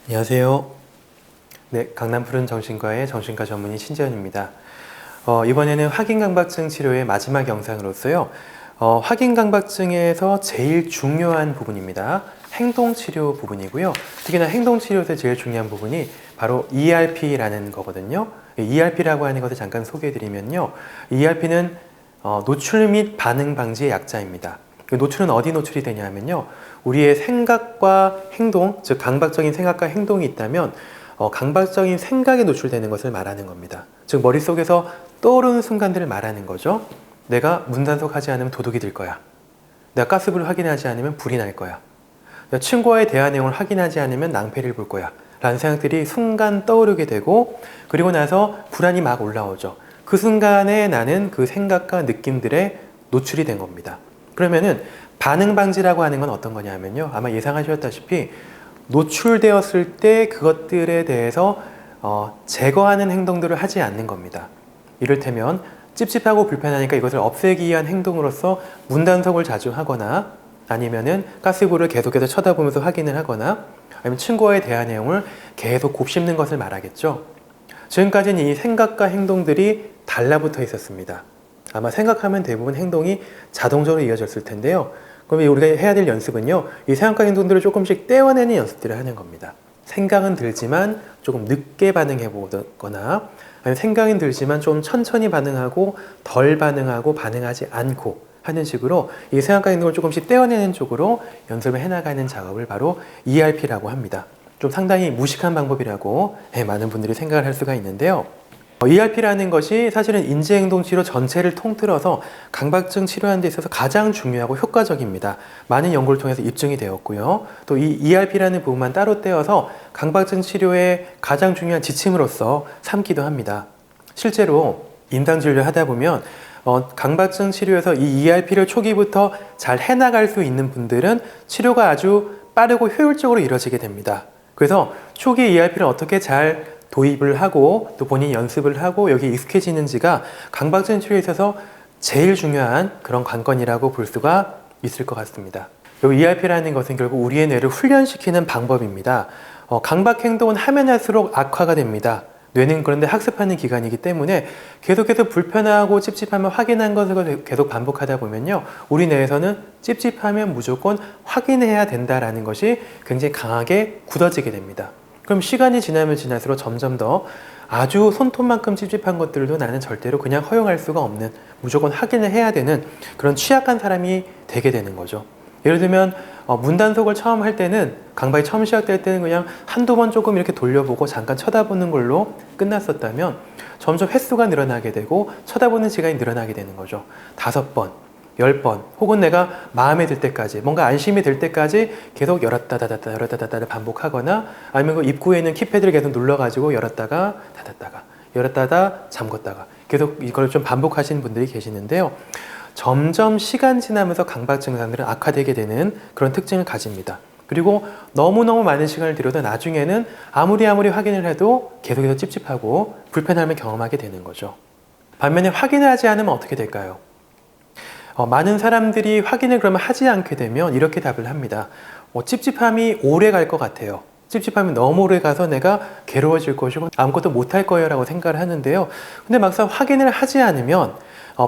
안녕하세요. 네, 강남 푸른 정신과의 정신과 전문의 신재현입니다. 이번에는 확인강박증 치료의 마지막 영상으로서요. 확인강박증에서 제일 중요한 부분입니다. 행동치료 부분이고요. 특히나 행동치료에서 제일 중요한 부분이 바로 ERP라는 거거든요. ERP라고 하는 것을 잠깐 소개해드리면요. ERP는 노출 및 반응 방지의 약자입니다. 노출은 어디 노출이 되냐면요. 우리의 생각과 행동, 즉 강박적인 생각과 행동이 있다면 강박적인 생각에 노출되는 것을 말하는 겁니다. 즉 머릿속에서 떠오르는 순간들을 말하는 거죠. 내가 문단속하지 않으면 도둑이 될 거야. 내가 가스불을 확인하지 않으면 불이 날 거야. 내가 친구와의 대화 내용을 확인하지 않으면 낭패를 볼 거야. 라는 생각들이 순간 떠오르게 되고, 그리고 나서 불안이 막 올라오죠. 그 순간에 나는 그 생각과 느낌들에 노출이 된 겁니다. 그러면은 반응 방지라고 하는 건 어떤 거냐면요. 아마 예상하셨다시피 노출되었을 때 그것들에 대해서 제거하는 행동들을 하지 않는 겁니다. 이를테면 찝찝하고 불편하니까 이것을 없애기 위한 행동으로서 문단속을 자주 하거나, 아니면은 가스불을 계속해서 쳐다보면서 확인을 하거나, 아니면 친구와의 대화 내용을 계속 곱씹는 것을 말하겠죠. 지금까지는 이 생각과 행동들이 달라붙어 있었습니다. 아마 생각하면 대부분 행동이 자동적으로 이어졌을 텐데요. 그럼 우리가 해야 될 연습은요, 이 생각과 행동들을 조금씩 떼어내는 연습들을 하는 겁니다. 생각은 들지만 조금 늦게 반응해 보거나, 아니면 생각은 들지만 좀 천천히 반응하고 덜 반응하고 반응하지 않고 하는 식으로 이 생각과 행동을 조금씩 떼어내는 쪽으로 연습을 해나가는 작업을 바로 ERP라고 합니다. 좀 상당히 무식한 방법이라고 많은 분들이 생각을 할 수가 있는데요. ERP라는 것이 사실은 인지행동치료 전체를 통틀어서 강박증 치료하는 데 있어서 가장 중요하고 효과적입니다. 많은 연구를 통해서 입증이 되었고요. 또 이 ERP라는 부분만 따로 떼어서 강박증 치료의 가장 중요한 지침으로서 삼기도 합니다. 실제로 임상진료를 하다 보면 강박증 치료에서 이 ERP를 초기부터 잘 해나갈 수 있는 분들은 치료가 아주 빠르고 효율적으로 이루어지게 됩니다. 그래서 초기 ERP를 어떻게 잘 도입을 하고 또 본인이 연습을 하고 여기에 익숙해지는지가 강박증 치료에 있어서 제일 중요한 그런 관건이라고 볼 수가 있을 것 같습니다. 이 ERP라는 것은 결국 우리의 뇌를 훈련시키는 방법입니다. 강박 행동은 하면 할수록 악화가 됩니다. 뇌는 그런데 학습하는 기관이기 때문에 계속해서 불편하고 찝찝하면 확인한 것을 계속 반복하다 보면요, 우리 뇌에서는 찝찝하면 무조건 확인해야 된다라는 것이 굉장히 강하게 굳어지게 됩니다. 그럼 시간이 지나면 지날수록 점점 더 아주 손톱만큼 찝찝한 것들도 나는 절대로 그냥 허용할 수가 없는, 무조건 확인을 해야 되는 그런 취약한 사람이 되게 되는 거죠. 예를 들면 문단속을 처음 할 때는, 강박이 처음 시작될 때는 그냥 한두 번 조금 이렇게 돌려보고 잠깐 쳐다보는 걸로 끝났었다면 점점 횟수가 늘어나게 되고 쳐다보는 시간이 늘어나게 되는 거죠. 5번, 10번, 혹은 내가 마음에 들 때까지, 뭔가 안심이 될 때까지 계속 열었다 닫았다 열었다 닫았다 반복하거나, 아니면 그 입구에 있는 키패드를 계속 눌러가지고 열었다가 닫았다가 열었다 닫아 잠궜다가 계속 이걸 좀 반복하시는 분들이 계시는데요. 점점 시간 지나면서 강박 증상들은 악화되게 되는 그런 특징을 가집니다. 그리고 너무너무 많은 시간을 들여도 나중에는 아무리 확인을 해도 계속해서 찝찝하고 불편함을 경험하게 되는 거죠. 반면에 확인을 하지 않으면 어떻게 될까요? 많은 사람들이 확인을 그러면 하지 않게 되면 이렇게 답을 합니다. 찝찝함이 오래 갈 것 같아요. 찝찝함이 너무 오래 가서 내가 괴로워질 것이고 아무것도 못할 거예요 라고 생각을 하는데요. 근데 막상 확인을 하지 않으면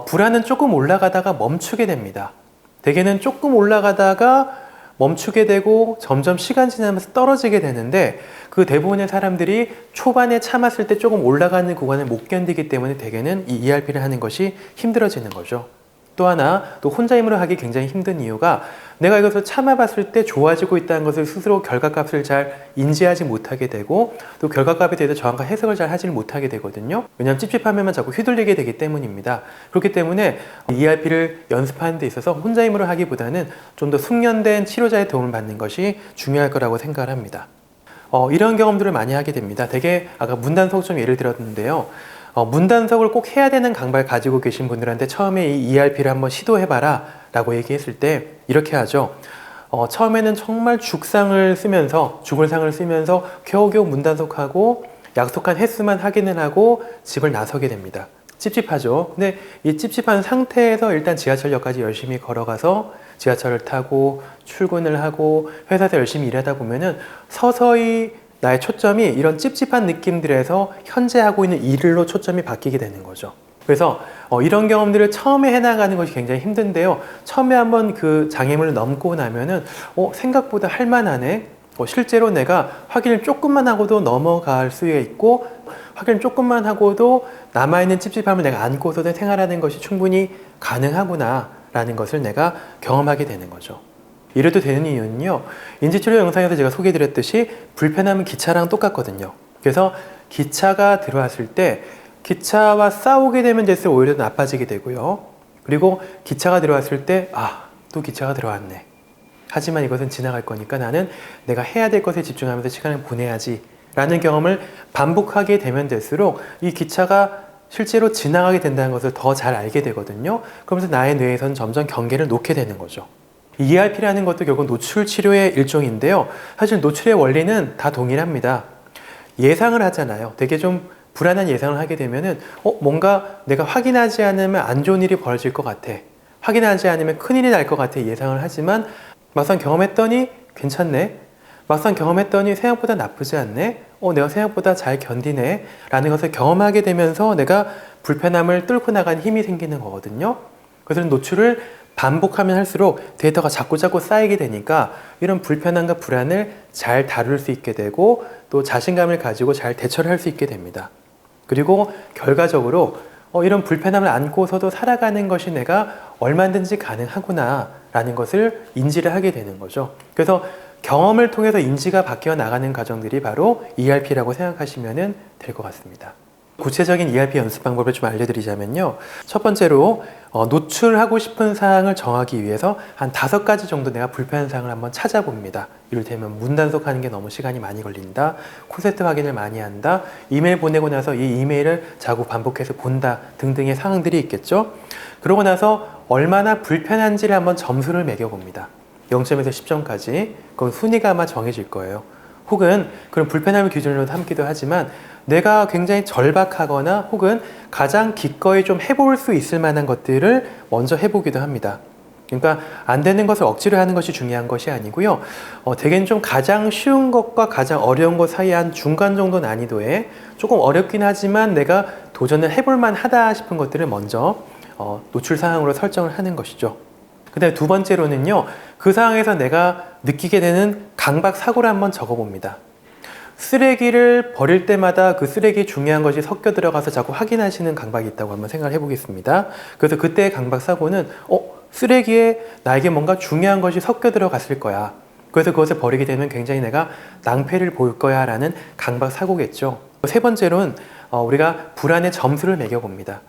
불안은 조금 올라가다가 멈추게 됩니다. 대개는 조금 올라가다가 멈추게 되고 점점 시간 지나면서 떨어지게 되는데, 그 대부분의 사람들이 초반에 참았을 때 조금 올라가는 구간을 못 견디기 때문에 대개는 이 ERP를 하는 것이 힘들어지는 거죠. 또 하나, 또 혼자 힘으로 하기 굉장히 힘든 이유가, 내가 이것을 참아봤을 때 좋아지고 있다는 것을 스스로 결과값을 잘 인지하지 못하게 되고, 또 결과값에 대해서 정확한 해석을 잘 하지 못하게 되거든요. 왜냐하면 찝찝하면 자꾸 휘둘리게 되기 때문입니다. 그렇기 때문에 ERP를 연습하는 데 있어서 혼자 힘으로 하기보다는 좀 더 숙련된 치료자의 도움을 받는 것이 중요할 거라고 생각을 합니다. 이런 경험들을 많이 하게 됩니다. 되게 아까 문단속 좀 예를 들었는데요. 문단속을 꼭 해야 되는 강박을 가지고 계신 분들한테 처음에 이 ERP를 한번 시도해봐라 라고 얘기했을 때 이렇게 하죠. 처음에는 정말 죽을 상을 쓰면서 겨우겨우 문단속하고 약속한 횟수만 확인을 하고 집을 나서게 됩니다. 찝찝하죠. 근데 이 찝찝한 상태에서 일단 지하철역까지 열심히 걸어가서 지하철을 타고 출근을 하고 회사에서 열심히 일하다 보면은 서서히 나의 초점이 이런 찝찝한 느낌들에서 현재 하고 있는 일로 초점이 바뀌게 되는 거죠. 그래서 이런 경험들을 처음에 해나가는 것이 굉장히 힘든데요. 처음에 한번 그 장애물을 넘고 나면은 생각보다 할만하네. 실제로 내가 확인을 조금만 하고도 넘어갈 수 있고, 확인을 조금만 하고도 남아있는 찝찝함을 내가 안고서도 생활하는 것이 충분히 가능하구나 라는 것을 내가 경험하게 되는 거죠. 이래도 되는 이유는요, 인지치료 영상에서 제가 소개해드렸듯이 불편함은 기차랑 똑같거든요. 그래서 기차가 들어왔을 때 기차와 싸우게 되면 될수록 오히려 나빠지게 되고요. 그리고 기차가 들어왔을 때 또 기차가 들어왔네. 하지만 이것은 지나갈 거니까 나는 내가 해야 될 것에 집중하면서 시간을 보내야지 라는 경험을 반복하게 되면 될수록 이 기차가 실제로 지나가게 된다는 것을 더 잘 알게 되거든요. 그러면서 나의 뇌에서는 점점 경계를 놓게 되는 거죠. ERP라는 것도 결국 노출 치료의 일종인데요. 사실 노출의 원리는 다 동일합니다. 예상을 하잖아요. 되게 좀 불안한 예상을 하게 되면은 뭔가 내가 확인하지 않으면 안 좋은 일이 벌어질 것 같아. 확인하지 않으면 큰일이 날 것 같아 예상을 하지만 막상 경험했더니 괜찮네. 막상 경험했더니 생각보다 나쁘지 않네. 내가 생각보다 잘 견디네. 라는 것을 경험하게 되면서 내가 불편함을 뚫고 나간 힘이 생기는 거거든요. 그래서 노출을 반복하면 할수록 데이터가 자꾸 쌓이게 되니까 이런 불편함과 불안을 잘 다룰 수 있게 되고 또 자신감을 가지고 잘 대처를 할 수 있게 됩니다. 그리고 결과적으로 이런 불편함을 안고서도 살아가는 것이 내가 얼마든지 가능하구나 라는 것을 인지를 하게 되는 거죠. 그래서 경험을 통해서 인지가 바뀌어 나가는 과정들이 바로 ERP라고 생각하시면 될 것 같습니다. 구체적인 ERP 연습 방법을 좀 알려드리자면요. 첫 번째로 노출하고 싶은 사항을 정하기 위해서 한 5가지 정도 내가 불편한 사항을 한번 찾아봅니다. 이를테면 문 단속하는 게 너무 시간이 많이 걸린다, 콘센트 확인을 많이 한다, 이메일 보내고 나서 이 이메일을 자꾸 반복해서 본다 등등의 상황들이 있겠죠. 그러고 나서 얼마나 불편한지를 한번 점수를 매겨봅니다. 0점에서 10점까지. 그건 순위가 아마 정해질 거예요. 혹은 그런 불편함을 기준으로 삼기도 하지만 내가 굉장히 절박하거나 혹은 가장 기꺼이 좀 해볼 수 있을 만한 것들을 먼저 해보기도 합니다. 그러니까 안 되는 것을 억지로 하는 것이 중요한 것이 아니고요. 대개는 좀 가장 쉬운 것과 가장 어려운 것 사이에 한 중간 정도 난이도에 조금 어렵긴 하지만 내가 도전을 해볼 만하다 싶은 것들을 먼저 노출 사항으로 설정을 하는 것이죠. 그 다음에 두 번째로는요, 그 상황에서 내가 느끼게 되는 강박 사고를 한번 적어봅니다. 쓰레기를 버릴 때마다 그 쓰레기에 중요한 것이 섞여 들어가서 자꾸 확인하시는 강박이 있다고 한번 생각을 해보겠습니다. 그래서 그때의 강박 사고는 쓰레기에 나에게 뭔가 중요한 것이 섞여 들어갔을 거야. 그래서 그것을 버리게 되면 굉장히 내가 낭패를 볼 거야 라는 강박 사고겠죠. 세 번째로는 우리가 불안의 점수를 매겨봅니다.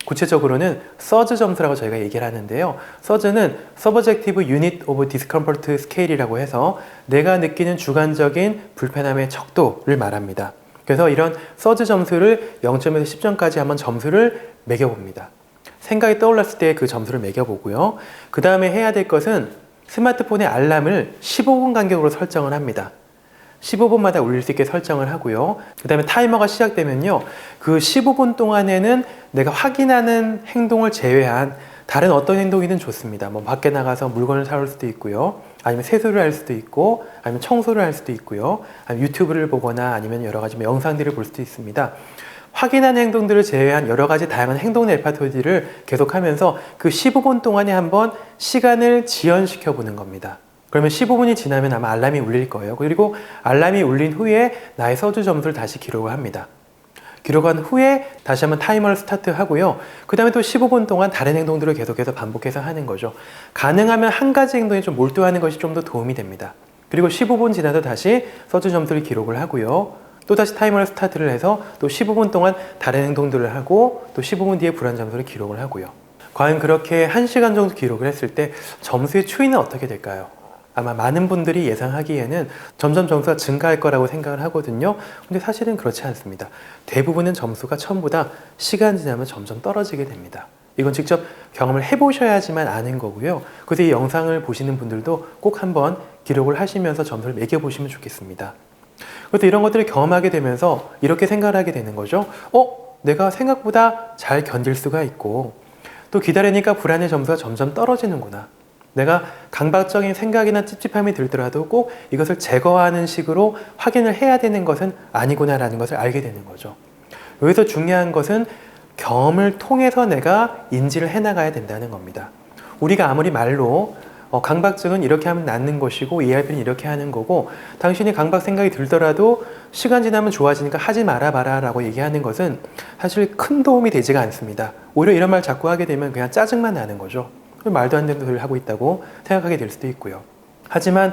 구체적으로는 서즈 점수라고 저희가 얘기를 하는데요. 서즈는 Subjective Unit of Discomfort Scale이라고 해서 내가 느끼는 주관적인 불편함의 척도를 말합니다. 그래서 이런 서즈 점수를 0점에서 10점까지 한번 점수를 매겨봅니다. 생각이 떠올랐을 때 그 점수를 매겨보고요. 그 다음에 해야 될 것은 스마트폰의 알람을 15분 간격으로 설정을 합니다. 15분마다 울릴 수 있게 설정을 하고요. 그 다음에 타이머가 시작되면요. 그 15분 동안에는 내가 확인하는 행동을 제외한 다른 어떤 행동이든 좋습니다. 밖에 나가서 물건을 사올 수도 있고요. 아니면 세수를 할 수도 있고, 아니면 청소를 할 수도 있고요. 아니면 유튜브를 보거나 아니면 여러 가지 영상들을 볼 수도 있습니다. 확인하는 행동들을 제외한 여러 가지 다양한 행동 레파토리를 계속하면서 그 15분 동안에 한번 시간을 지연시켜 보는 겁니다. 그러면 15분이 지나면 아마 알람이 울릴 거예요. 그리고 알람이 울린 후에 나의 서주 점수를 다시 기록을 합니다. 기록한 후에 다시 한번 타이머를 스타트 하고요. 그 다음에 또 15분 동안 다른 행동들을 계속해서 반복해서 하는 거죠. 가능하면 한 가지 행동에 좀 몰두하는 것이 좀 더 도움이 됩니다. 그리고 15분 지나서 다시 서주 점수를 기록을 하고요. 또 다시 타이머를 스타트를 해서 또 15분 동안 다른 행동들을 하고 또 15분 뒤에 불안 점수를 기록을 하고요. 과연 그렇게 1시간 정도 기록을 했을 때 점수의 추이는 어떻게 될까요? 아마 많은 분들이 예상하기에는 점점 점수가 증가할 거라고 생각을 하거든요. 근데 사실은 그렇지 않습니다. 대부분은 점수가 처음보다 시간 지나면 점점 떨어지게 됩니다. 이건 직접 경험을 해보셔야지만 아는 거고요. 그래서 이 영상을 보시는 분들도 꼭 한번 기록을 하시면서 점수를 매겨보시면 좋겠습니다. 그래서 이런 것들을 경험하게 되면서 이렇게 생각을 하게 되는 거죠. 내가 생각보다 잘 견딜 수가 있고 또 기다리니까 불안의 점수가 점점 떨어지는구나. 내가 강박적인 생각이나 찝찝함이 들더라도 꼭 이것을 제거하는 식으로 확인을 해야 되는 것은 아니구나라는 것을 알게 되는 거죠. 여기서 중요한 것은 경험을 통해서 내가 인지를 해나가야 된다는 겁니다. 우리가 아무리 말로 강박증은 이렇게 하면 낫는 것이고 ERP는 이렇게 하는 거고 당신이 강박 생각이 들더라도 시간 지나면 좋아지니까 하지 말아봐라 라고 얘기하는 것은 사실 큰 도움이 되지가 않습니다. 오히려 이런 말 자꾸 하게 되면 그냥 짜증만 나는 거죠. 말도 안 되는 소리를 하고 있다고 생각하게 될 수도 있고요. 하지만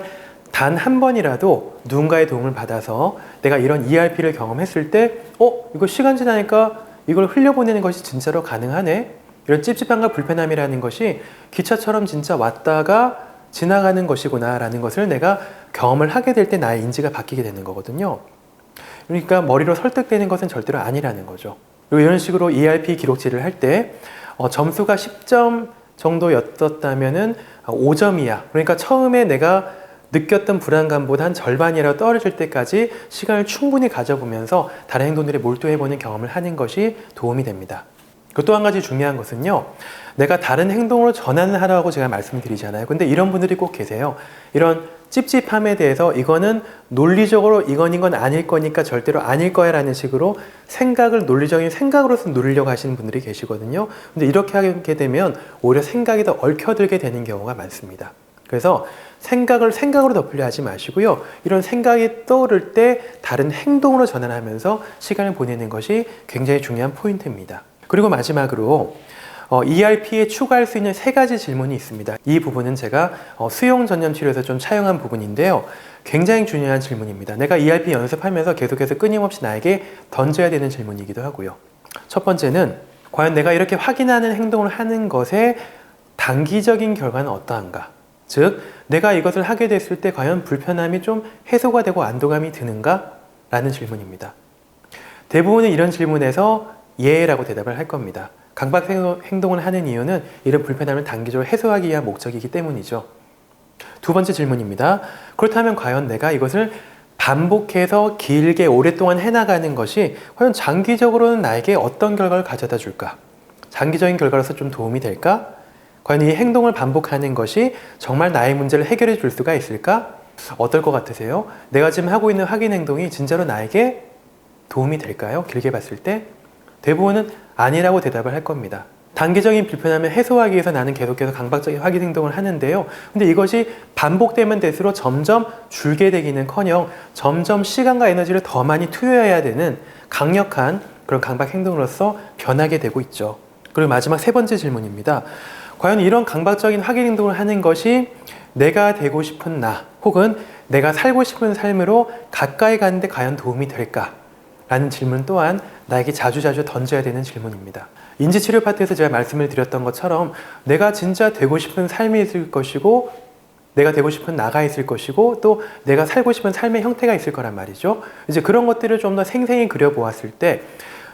단 한 번이라도 누군가의 도움을 받아서 내가 이런 ERP를 경험했을 때 이거 시간 지나니까 이걸 흘려보내는 것이 진짜로 가능하네? 이런 찝찝함과 불편함이라는 것이 기차처럼 진짜 왔다가 지나가는 것이구나 라는 것을 내가 경험을 하게 될 때 나의 인지가 바뀌게 되는 거거든요. 그러니까 머리로 설득되는 것은 절대로 아니라는 거죠. 그리고 이런 식으로 ERP 기록질을 할 때 점수가 10점 정도였었다면은 5점 이하, 그러니까 처음에 내가 느꼈던 불안감보다 한 절반이라도 떨어질 때까지 시간을 충분히 가져보면서 다른 행동들에 몰두해보는 경험을 하는 것이 도움이 됩니다. 또 한 가지 중요한 것은요, 내가 다른 행동으로 전환을 하라고 제가 말씀을 드리잖아요. 근데 이런 분들이 꼭 계세요. 이런 찝찝함에 대해서 이거는 논리적으로 이건 아닐 거니까 절대로 아닐 거야 라는 식으로 생각을 논리적인 생각으로서 누리려고 하시는 분들이 계시거든요. 근데 이렇게 하게 되면 오히려 생각이 더 얽혀들게 되는 경우가 많습니다. 그래서 생각을 생각으로 덮으려 하지 마시고요. 이런 생각이 떠오를 때 다른 행동으로 전환하면서 시간을 보내는 것이 굉장히 중요한 포인트입니다. 그리고 마지막으로 ERP에 추가할 수 있는 3가지 질문이 있습니다. 이 부분은 제가 수용 전념 치료에서 좀 차용한 부분인데요. 굉장히 중요한 질문입니다. 내가 ERP 연습하면서 계속해서 끊임없이 나에게 던져야 되는 질문이기도 하고요. 첫 번째는 과연 내가 이렇게 확인하는 행동을 하는 것의 단기적인 결과는 어떠한가? 즉, 내가 이것을 하게 됐을 때 과연 불편함이 좀 해소가 되고 안도감이 드는가? 라는 질문입니다. 대부분은 이런 질문에서 예라고 대답을 할 겁니다. 강박 행동을 하는 이유는 이런 불편함을 단기적으로 해소하기 위한 목적이기 때문이죠. 두 번째 질문입니다. 그렇다면 과연 내가 이것을 반복해서 길게 오랫동안 해나가는 것이 과연 장기적으로는 나에게 어떤 결과를 가져다 줄까? 장기적인 결과로서 좀 도움이 될까? 과연 이 행동을 반복하는 것이 정말 나의 문제를 해결해 줄 수가 있을까? 어떨 것 같으세요? 내가 지금 하고 있는 확인 행동이 진짜로 나에게 도움이 될까요? 길게 봤을 때? 대부분은 아니라고 대답을 할 겁니다. 단기적인 불편함을 해소하기 위해서 나는 계속해서 강박적인 확인 행동을 하는데요. 근데 이것이 반복되면 될수록 점점 줄게 되기는커녕 점점 시간과 에너지를 더 많이 투여해야 되는 강력한 그런 강박 행동으로서 변하게 되고 있죠. 그리고 마지막 3번째 질문입니다. 과연 이런 강박적인 확인 행동을 하는 것이 내가 되고 싶은 나 혹은 내가 살고 싶은 삶으로 가까이 가는데 과연 도움이 될까? 라는 질문 또한 나에게 자주자주 던져야 되는 질문입니다. 인지치료 파트에서 제가 말씀을 드렸던 것처럼 내가 진짜 되고 싶은 삶이 있을 것이고 내가 되고 싶은 나가 있을 것이고 또 내가 살고 싶은 삶의 형태가 있을 거란 말이죠. 이제 그런 것들을 좀 더 생생히 그려보았을 때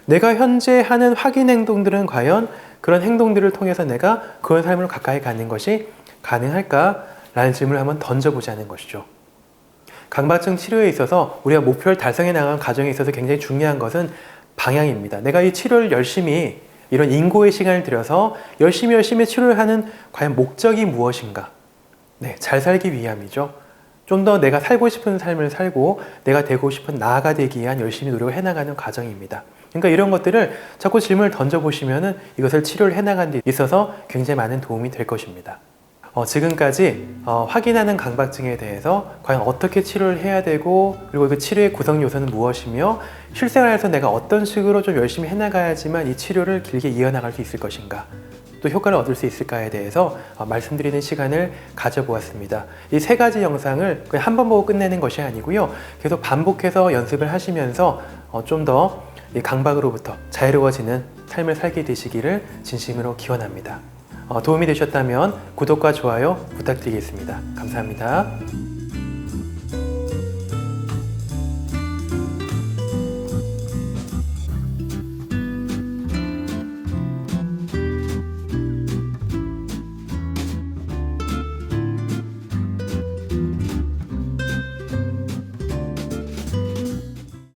내가 현재 하는 확인 행동들은 과연 그런 행동들을 통해서 내가 그런 삶으로 가까이 가는 것이 가능할까? 라는 질문을 한번 던져보자는 것이죠. 강박증 치료에 있어서 우리가 목표를 달성해 나가는 과정에 있어서 굉장히 중요한 것은 방향입니다. 내가 이 치료를 열심히 이런 인고의 시간을 들여서 열심히 치료를 하는 과연 목적이 무엇인가? 네, 잘 살기 위함이죠. 좀 더 내가 살고 싶은 삶을 살고 내가 되고 싶은 나아가 되기 위한 열심히 노력을 해나가는 과정입니다. 그러니까 이런 것들을 자꾸 질문을 던져보시면은 이것을 치료를 해나가는 데 있어서 굉장히 많은 도움이 될 것입니다. 지금까지 확인하는 강박증에 대해서 과연 어떻게 치료를 해야 되고 그리고 그 치료의 구성 요소는 무엇이며 실생활에서 내가 어떤 식으로 좀 열심히 해나가야지만 이 치료를 길게 이어나갈 수 있을 것인가 또 효과를 얻을 수 있을까에 대해서 말씀드리는 시간을 가져보았습니다. 이 3가지 영상을 그냥 한 번 보고 끝내는 것이 아니고요. 계속 반복해서 연습을 하시면서 좀 더 이 강박으로부터 자유로워지는 삶을 살게 되시기를 진심으로 기원합니다. 도움이 되셨다면 구독과 좋아요 부탁드리겠습니다. 감사합니다.